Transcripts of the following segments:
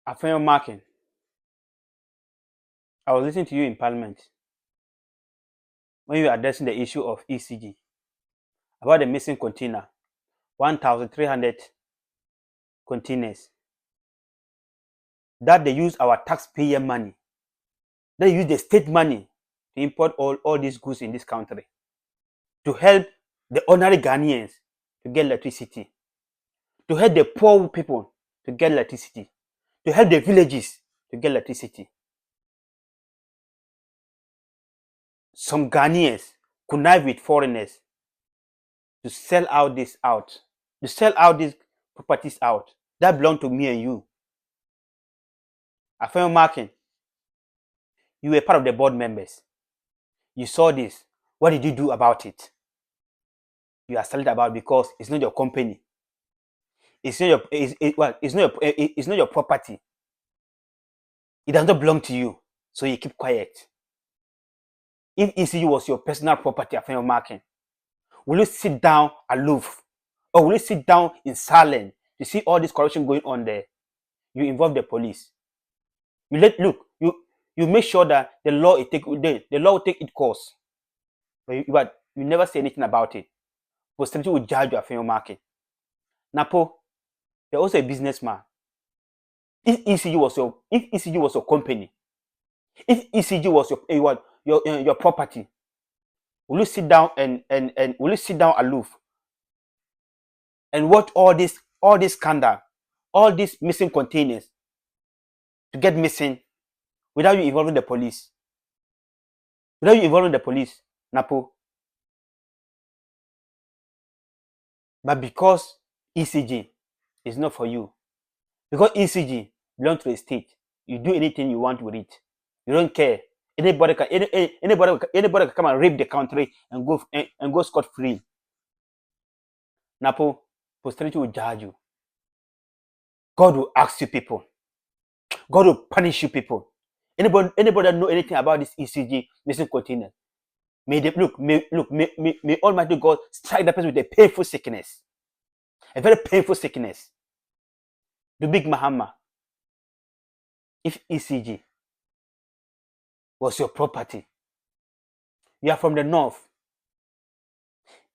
Afenyo markin. I was listening to you in Parliament when you were addressing the issue of ECG about the missing container, 1,300 containers that they use our taxpayer money. They use the state money to import all these goods in this country to help the ordinary Ghanaians to get electricity, to help the poor people to get electricity, to help the villages to get electricity. Some Ghanaians connive with foreigners to sell these properties out that belong to me and you. Afenyo markin, you were part of the board members. You saw this. What did you do about it? You are silent about it because it's not your company. It's not your property. It does not belong to you, so you keep quiet. If ECG was your personal property, Afenyo markin, will you sit down aloof, or will you sit down in silence to see all this corruption going on there? You involve the police. You make sure that the law will take its course. But you never say anything about it. Posterity will judge you, Afenyo markin. Napo, you're also a businessman. If ECG was your company, if ECG was your property, will you sit down and will you sit down aloof and watch all this scandal, all these missing containers to get missing without you involving the police? Without you involving the police, Napo. But because ECG is not for you, because ECG belongs to the state, you do anything you want with it. You don't care. Anybody can come and rape the country and go scot free. Napo, posterity will judge you. God will ask you people. God will punish you people. Anybody that know anything about this ECG missing container, may Almighty God strike the person with a painful sickness, a very painful sickness. The big Mahama. If ECG was your property, you are from the north.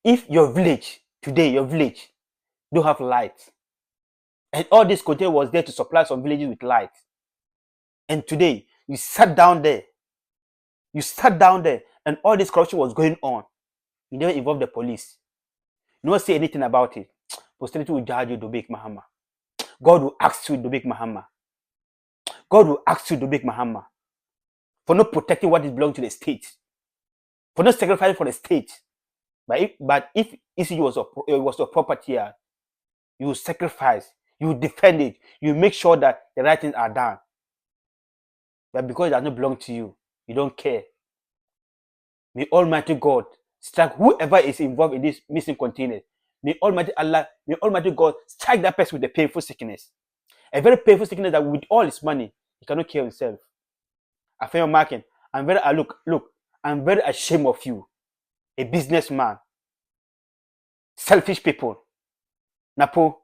If your village today, don't have light, and all this container was there to supply some villages with light, and today you sat down there, and all this corruption was going on, you never involved the police, you never say anything about it. Posterity will judge you, Dobik Mahama. God will ask you, Dobik Mahama. God will ask you, Dobik Mahama, for not protecting what is belonging to the state, for not sacrificing for the state. But if ECG was your property, you will sacrifice, you will defend it, you will make sure that the right things are done. But because it does not belong to you, you don't care. May Almighty God strike whoever is involved in this missing container. May Almighty God strike that person with a painful sickness. A very painful sickness that with all his money, he cannot cure himself. Afenyo markin, I'm very ashamed of you. A businessman. Selfish people. Napo,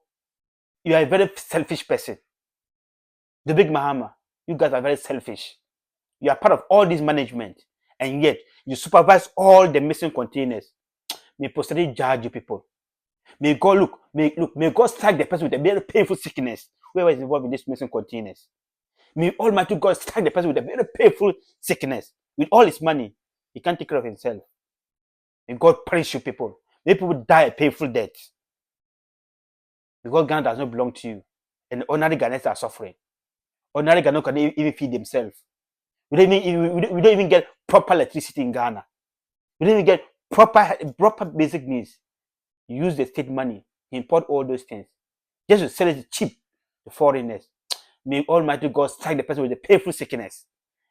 you are a very selfish person. The big Mahama, you guys are very selfish. You are part of all this management, and yet you supervise all the missing containers. May posterity judge you people. May God may God strike the person with a very painful sickness, whoever is involved in these missing containers. May Almighty God strike the person with a very painful sickness. With all his money, he can't take care of himself. May God punish you people. May people die a painful death. Because Ghana does not belong to you. And ordinary Ghanaians are suffering. Ordinary Ghanaians can even feed themselves. We don't even get proper electricity in Ghana. We don't even get proper basic needs. You use the state money, import all those things, just to sell it cheap to foreigners. May Almighty God strike the person with a painful sickness.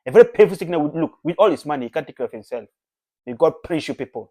A very painful sickness with all his money, he can't take care of himself. May God punish you people.